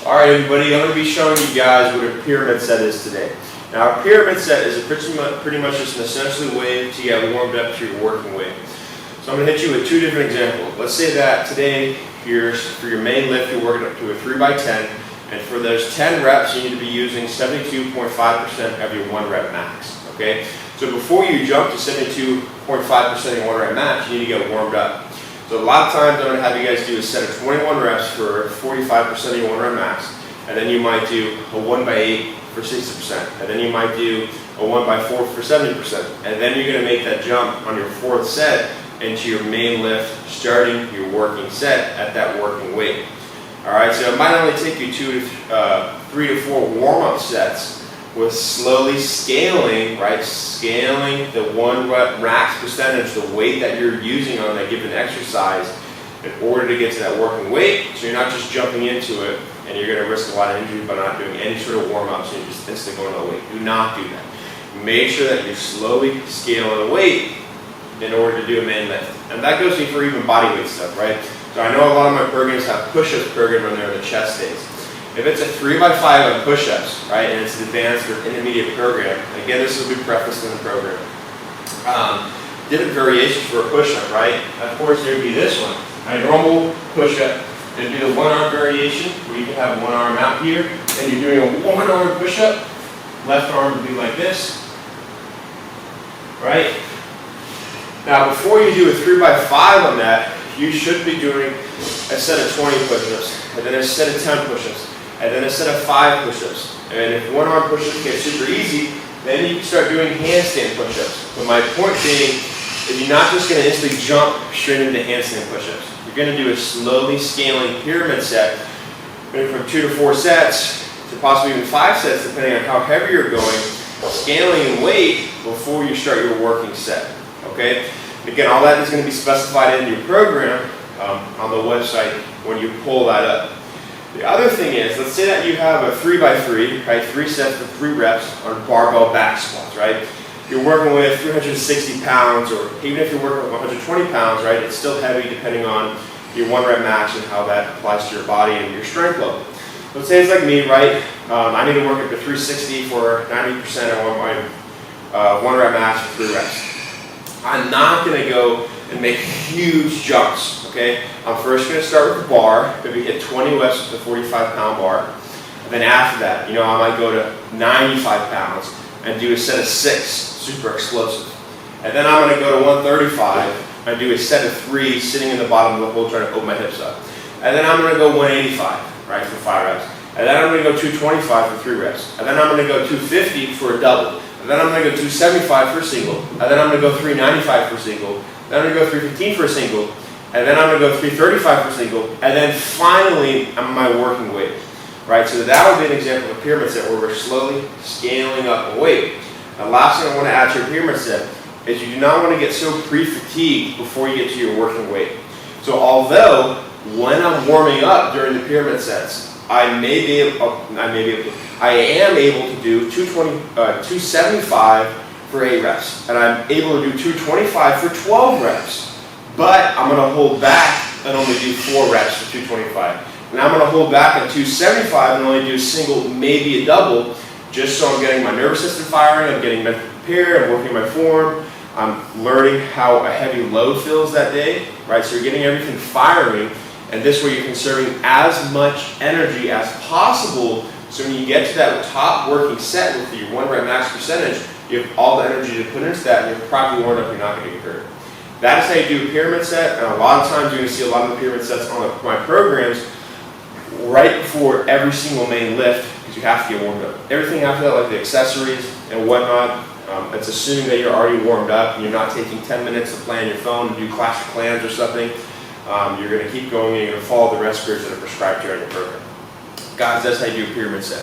Alright everybody, I'm going to be showing you guys what a pyramid set is today. Now a pyramid set is pretty much just an essentially way to get warmed up to your working weight. So I'm going to hit you with two different examples. Let's say that today for your main lift you're working up to a 3x10, and for those 10 reps you need to be using 72.5% of your 1 rep max. Okay? So before you jump to 72.5% of your 1 rep max, you need to get warmed up. So a lot of times I'm going to have you guys do a set of 21 reps for 45% of your 1 rep max, and then you might do a 1x8 for 60%, and then you might do a 1x4 for 70%, and then you're going to make that jump on your 4th set into your main lift, starting your working set at that working weight. Alright, so it might only take you 3 to 4 warm-up sets with slowly scaling, right? Scaling the 1 rep max percentage, the weight that you're using on that given exercise in order to get to that working weight. So you're not just jumping into it and you're going to risk a lot of injury by not doing any sort of warm-ups and you're just instantly going to the weight. Do not do that. Make sure that you're slowly scaling weight in order to do a main lift. And that goes for even body weight stuff, right? So I know a lot of my programs have push-ups program when they're in the chest days. If it's a 3x5 on push-ups, right, and it's an advanced or intermediate program, again, this will be prefaced in the program. Different variations for a push-up, right? Of course, there would be this one. A normal push-up, it'd be the 1-arm variation, where you can have 1 arm out here, and you're doing a 1-arm push-up. Left arm would be like this, right? Now, before you do a 3x5 on that, you should be doing a set of 20 push-ups, and then a set of 10 push-ups, and then a set of 5 push-ups. And if 1-arm push-ups get super easy, then you can start doing handstand push-ups. But my point being is you're not just going to instantly jump straight into handstand push-ups. You're going to do a slowly scaling pyramid set, from 2 to 4 sets to possibly even 5 sets, depending on how heavy you're going, scaling in weight before you start your working set. Okay? Again, all that is going to be specified in your program on the website when you pull that up. The other thing is, let's say that you have a 3x3, right? 3 sets for 3 reps on barbell back squats, right? You're working with 360 pounds, or even if you're working with 120 pounds, right? It's still heavy depending on your 1 rep max and how that applies to your body and your strength level. Let's say it's like me, right? I need to work up to 360 for 90% of my 1 rep max for 3 reps. I'm not going to go and make huge jumps, okay? I'm first going to start with the bar, maybe hit 20 reps with the 45-pound bar. And then after that, I might go to 95 pounds and do a set of 6, super explosive. And then I'm going to go to 135 and do a set of 3 sitting in the bottom of the hole trying to open my hips up. And then I'm going to go 185, right, for 5 reps. And then I'm going to go 225 for 3 reps. And then I'm going to go 250 for a double. And then I'm going to go 275 for a single. And then I'm going to go 395 for a single. Then I'm going to go 315 for a single. And then I'm going to go 335 for a single. And then finally, I'm on my working weight. Right? So that would be an example of a pyramid set where we're slowly scaling up a weight. The last thing I want to add to your pyramid set is you do not want to get so pre-fatigued before you get to your working weight. So although when I'm warming up during the pyramid sets, I am able to do 275 for 8 reps, and I'm able to do 225 for 12 reps, but I'm going to hold back and only do 4 reps for 225. And I'm going to hold back at 275 and only do a single, maybe a double, just so I'm getting my nervous system firing, I'm getting mentally prepared, I'm working my form, I'm learning how a heavy load feels that day, right? So you're getting everything firing. And this way you're conserving as much energy as possible, so when you get to that top working set with your 1 rep max percentage, you have all the energy to put into that, and you're properly warmed up, you're not going to get hurt. That is how you do a pyramid set, and a lot of times you're going to see a lot of the pyramid sets on my programs right before every single main lift, because you have to get warmed up. Everything after that, like the accessories and whatnot, it's assuming that you're already warmed up, and you're not taking 10 minutes to play on your phone and do Clash of Clans or something. You're going to keep going and you're going to follow the rest periods that are prescribed to you in your program. Guys, that's how you do a pyramid set.